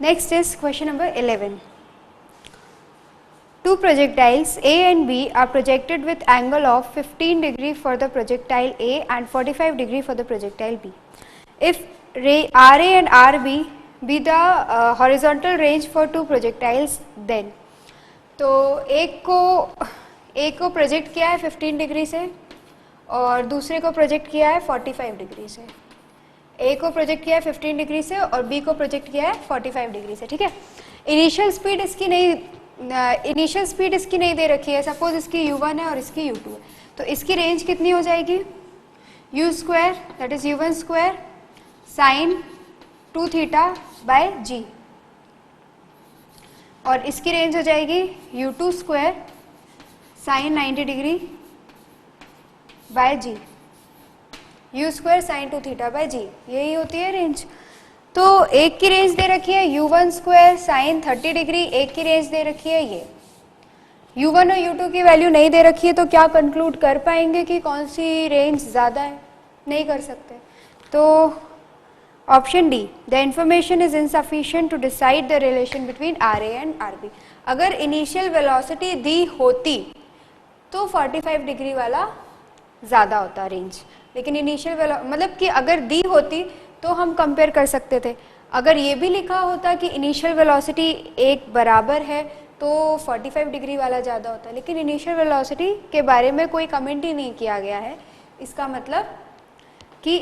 Next is question number 11. Two projectiles A and B are projected with angle of 15 degree for the projectile A and 45 degree for the projectile B. If RA and RB be the horizontal range for two projectiles, then तो एक को project किया है 15 degree से और दूसरे को project किया है 45 डिग्री से. ए को प्रोजेक्ट किया है 15 डिग्री से और बी को प्रोजेक्ट किया है 45 डिग्री से. ठीक है. इनिशियल स्पीड इसकी नहीं दे रखी है. सपोज इसकी u1 है और इसकी u2 है, तो इसकी रेंज कितनी हो जाएगी? u square that is u1 square sine 2 theta by g, और इसकी रेंज हो जाएगी u2 square sine 90 degree by g, u square sine 2 theta by g. यही होती है रेंज. तो एक की रेंज दे रखी है u1 स्क्वायर साइन 30 डिग्री, एक की रेंज दे रखी है ये. u1 और u2 की वैल्यू नहीं दे रखी है, तो क्या कंक्लूड कर पाएंगे कि कौन सी रेंज ज़्यादा है? नहीं कर सकते. तो option D, the information is insufficient to decide the relation between RA and RB. अगर इनिशियल वेलोसिटी दी होती तो 45 डिग्री वाला ज़्यादा होता रेंज, लेकिन इनिशियल मतलब कि अगर दी होती तो हम कंपेयर कर सकते थे. अगर ये भी लिखा होता कि इनिशियल वेलोसिटी एक बराबर है तो 45 डिग्री वाला ज़्यादा होता, लेकिन इनिशियल वेलोसिटी के बारे में कोई कमेंट ही नहीं किया गया है. इसका मतलब कि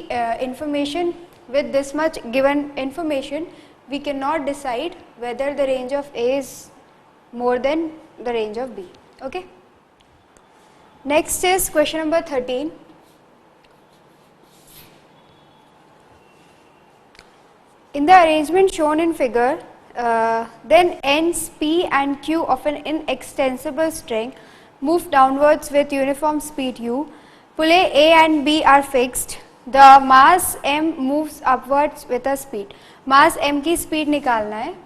information with this much given information we cannot decide whether the range of A is more than the range of B. Okay. Next is question number 13. In the arrangement shown in figure, then ends P and Q of an inextensible string move downwards with uniform speed u. Pulley A and B are fixed. The mass m moves upwards with a speed. Mass m की speed निकालना है.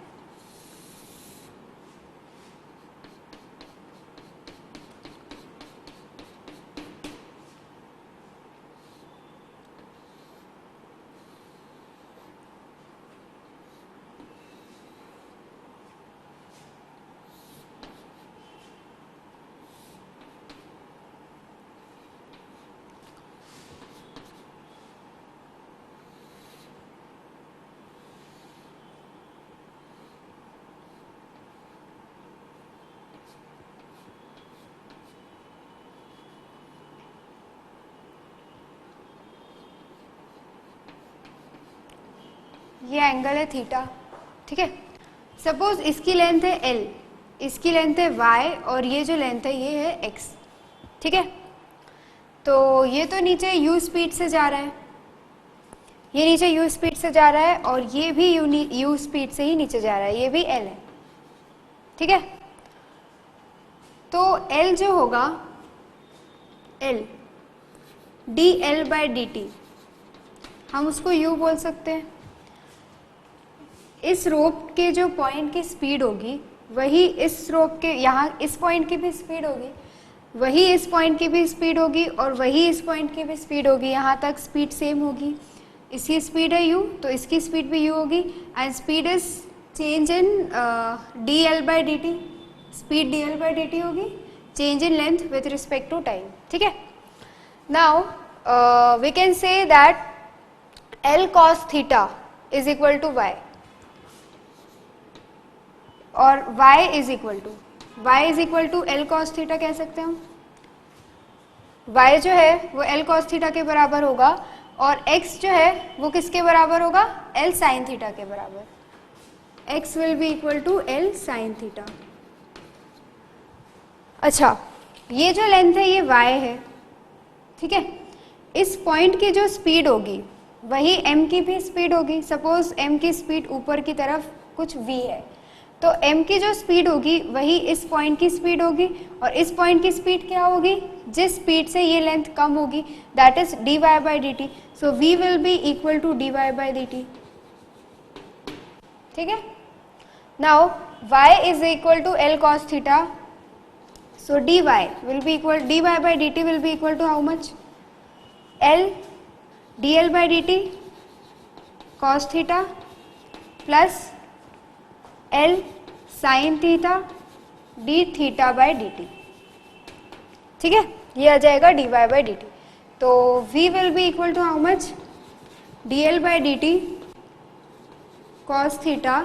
ये angle है theta. ठीक है. Suppose इसकी length है L, इसकी लेंथ है y और ये जो लेंथ है ये है x. ठीक है. तो ये तो नीचे u स्पीड से जा रहा है, ये नीचे u स्पीड से जा रहा है और ये भी u स्पीड से ही नीचे जा रहा है, ये भी L है. ठीक है. तो L जो होगा L dl बाय dt, हम उसको u बोल सकते हैं. इस रोप के जो पॉइंट की स्पीड होगी वही इस रोप के यहाँ इस पॉइंट की भी स्पीड होगी, वही इस पॉइंट की भी स्पीड होगी और वही इस पॉइंट की भी स्पीड होगी. यहाँ तक स्पीड सेम होगी. इसकी स्पीड है u तो इसकी स्पीड भी u होगी. And speed is change in dl by dt. Speed dl by dt होगी, change in length with respect to time. ठीक है. Now we can say that L cos theta is equal to y और y is equal to L cos theta कह सकते हैं हम. y जो है वो L cos थीटा के बराबर होगा और x जो है वो किसके बराबर होगा? L sin थीटा के बराबर. x will be equal to L sin theta. अच्छा, ये जो लेंथ है ये y है. ठीक है. इस पॉइंट की जो स्पीड होगी वही m की भी स्पीड होगी. सपोज m की स्पीड ऊपर की तरफ कुछ v है, तो m की जो स्पीड होगी वही इस पॉइंट की स्पीड होगी और इस पॉइंट की स्पीड क्या होगी? जिस स्पीड से ये लेंथ कम होगी, that is dy by dt. So v will be equal to dy by dt. ठीक है. Now y is equal to L cos theta, so dy will be equal dy by dt will be equal to how much? L dl by dt cos theta plus L sine theta D theta by D T. ठीक है, ये आ जाएगा D Y by D T. तो v will be equal to how much, D L by D T cos theta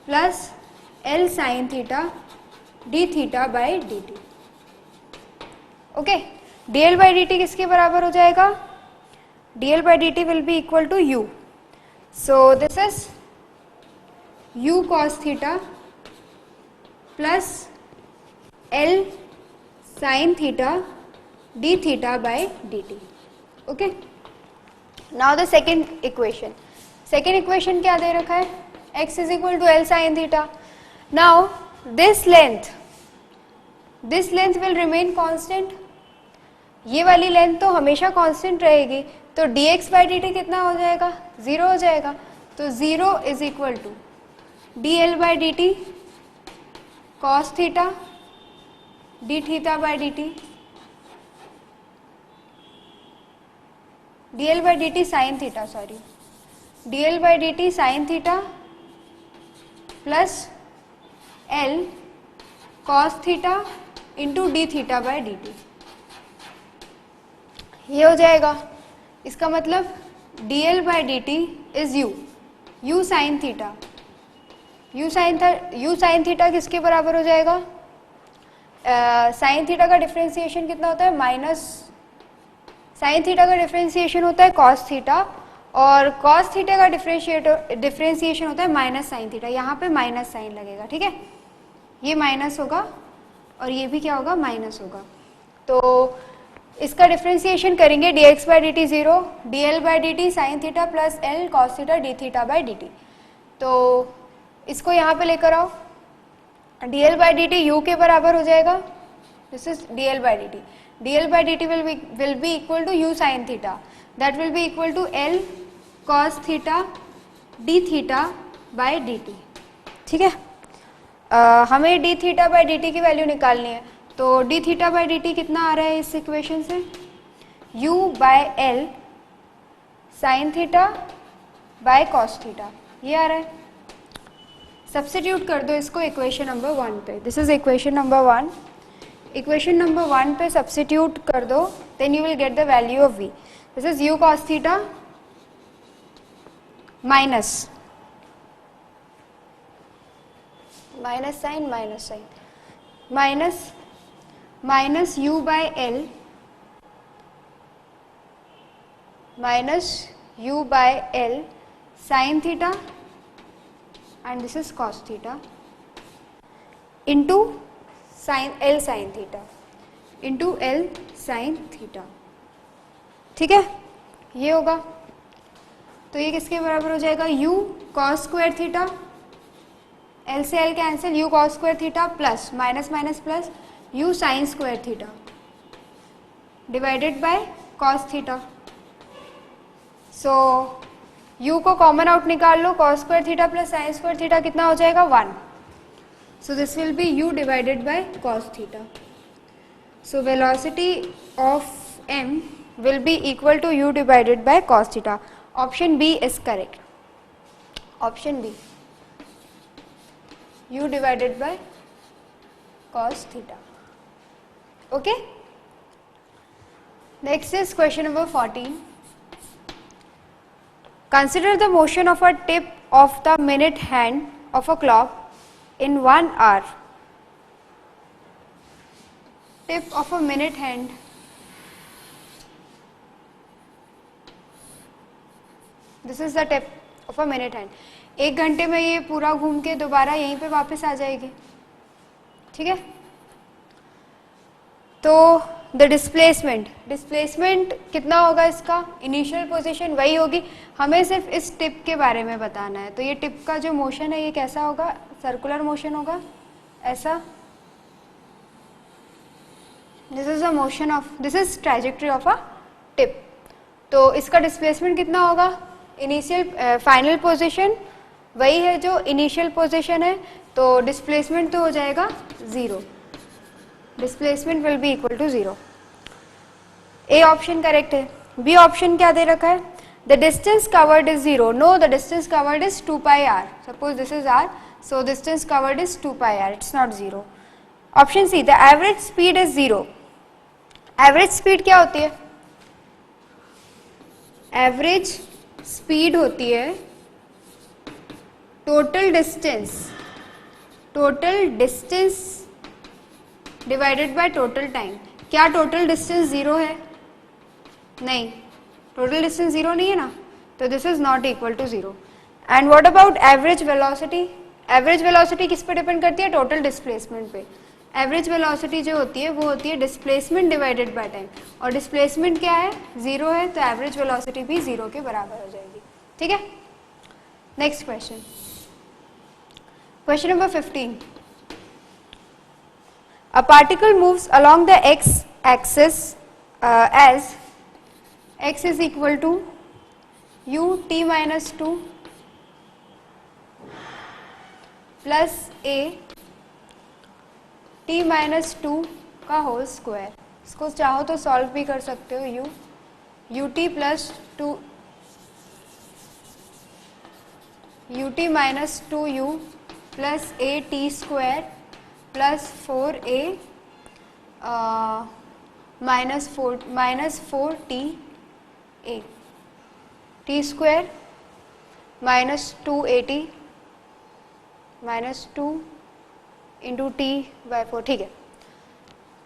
plus L sine theta D theta by D T. Okay, D L by D T किसके बराबर हो जाएगा, D L by D T will be equal to U. So this is u cos theta plus l sin theta d थीटा by dt। Okay, now the second equation. Second equation क्या दे रखा है, x is equal to l sin theta. Now this length will remain constant, ये वाली length तो हमेशा constant रहेगी, तो dx बाई dt कितना हो जाएगा, 0 हो जाएगा। तो 0 is equal to dl by D T cos theta D theta by D T, dl by D T sine theta, sorry dl by D T sine theta plus l cos theta into D theta by D T, ये हो जाएगा। इसका मतलब dl by D T is u sine theta, u sine theta किसके बराबर हो जाएगा, sine theta का डिफ्रेंसिएशन कितना होता है, माइनस, साइन थीटा का डिफ्रेंसिएशन होता है कॉस थीटा, और कॉस थीटा का डिफ्रेंसिएशन होता है माइनस साइन थीटा। यहाँ पे माइनस साइन लगेगा, ठीक है, ये माइनस होगा और ये भी क्या होगा, माइनस होगा। तो इसका डिफ्रेंसिएशन करेंगे, D X by D T 0, D L by D T sine theta plus L cos theta D theta by D T. तो इसको यहाँ पे लेकर आओ, D L by D T U के बराबर हो जाएगा, this is D L by D T, D L by D T will be equal to U sine theta, that will be equal to L cos theta D theta by D T. ठीक है, हमें D theta by D T की value निकालनी है, तो D theta by D T कितना आ रहा है इस इक्वेशन से, u by L sine theta by cos theta, ये आ रहा है। सब्स्टिट्यूट कर दो इसको इक्वेशन नंबर 1 पे, this is equation number 1, equation number 1 पे सब्स्टिट्यूट कर दो, then you will get the value of v। This is u cos theta minus sine minus u by L minus u by L sine theta and this is cos theta into L sin theta into L sin theta। ठीक है, ये होगा, तो ये किसके बराबर हो जाएगा, u cos square theta, L से L cancel, u cos square theta plus minus minus plus u sin square theta divided by cos theta. So u को कॉमन आउट निकाल लो, cos square theta plus sine square theta कितना हो जाएगा, 1। So this will be u divided by cos theta. So velocity of m will be equal to u divided by cos theta. Option B is correct, option B, u divided by cos theta. Okay, next is question number 14। Consider the motion of a tip of the minute hand of a clock in 1 hour. Tip of a minute hand. This is the tip of a minute hand. 1 घंटे में ये पूरा घूम के दोबारा यहीं पे वापस आ जाएगी, ठीक है। तो द डिस्प्लेसमेंट कितना होगा इसका, इनिशियल पोजीशन वही होगी, हमें सिर्फ इस टिप के बारे में बताना है। तो ये टिप का जो मोशन है ये कैसा होगा, सर्कुलर मोशन होगा, ऐसा, this is the motion of, this is trajectory of a tip. तो इसका डिस्प्लेसमेंट कितना होगा, इनिशियल फाइनल पोजीशन वही है जो इनिशियल पोजीशन है, तो डिस्प्लेसमेंट तो हो जाएगा 0, displacement will be equal to 0। A option correct है। बी ऑप्शन क्या दे रखा है, the distance covered is 0, no the distance covered is 2 pi r, suppose this is r, so distance covered is 2 pi r, it's not 0. Option C, the average speed is 0. Average speed क्या होती है? Average speed होती है total distance divided by total time. क्या total distance 0 है? नहीं, total distance 0 नहीं है ना, तो this is not equal to 0. And what about average velocity? Average velocity किस पे डिपेंड करती है? total displacement पे. Average velocity जो होती है वो होती है displacement divided by time, और displacement क्या है? 0 है, तो average velocity भी 0 के बराबर हो जाएगी. ठीक है? Next question. Question number 15. A particle moves along the x-axis as x is equal to u t minus 2 plus a t minus 2 का होल स्क्वायर. इसको चाहो तो सॉल्व भी कर सकते हो. u t plus 2 u t minus 2u plus a t square plus 4a minus 4 t a t square minus 2at minus 2 into T by 4. ठीक है,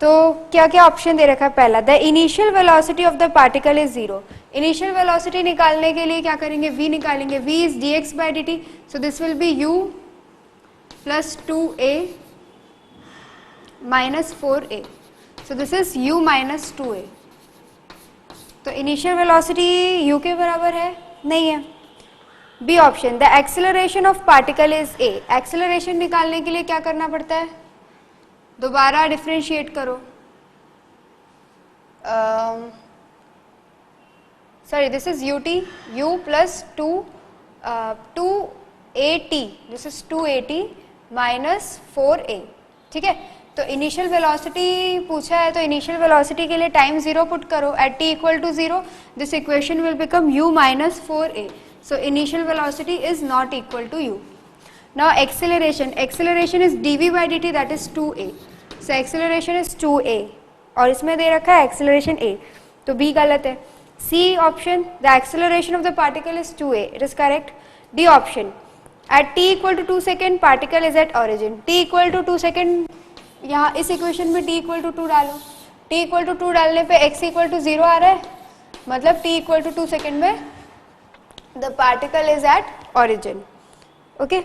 तो क्या क्या ऑप्शन दे रखा है? पहला, the initial velocity of the particle is 0. Initial velocity निकालने के लिए क्या करेंगे? v निकालेंगे. v is dx by dt, so this will be u plus 2a minus 4a, so this is u minus 2a. तो इनिशियल वेलोसिटी u के बराबर है? नहीं है. B option, the acceleration of particle is a. Acceleration निकालने के लिए क्या करना पड़ता है? दोबारा डिफ्रेंशिएट करो. Sorry, this is u plus 2at, this is 2at minus 4a. ठीक है, तो इनिशियल वेलोसिटी पूछा है, तो इनिशियल वेलोसिटी के लिए टाइम 0 पुट करो. At t equal to 0 this equation will become u minus 4a. So initial velocity is not equal to u. Now acceleration is dv by dt, that is 2a. So acceleration is 2a, और इसमें दे रखा है acceleration a, तो b गलत है. C option, the acceleration of the particle is 2a, it is correct. D option, at t equal to 2 second particle is at origin. t equal to 2 second, यहाँ इस equation में t equal to 2 डालो. t equal to 2 डालने पे x equal to 0 आ रहा है, मतलब t equal to 2 second में the particle is at origin. Okay.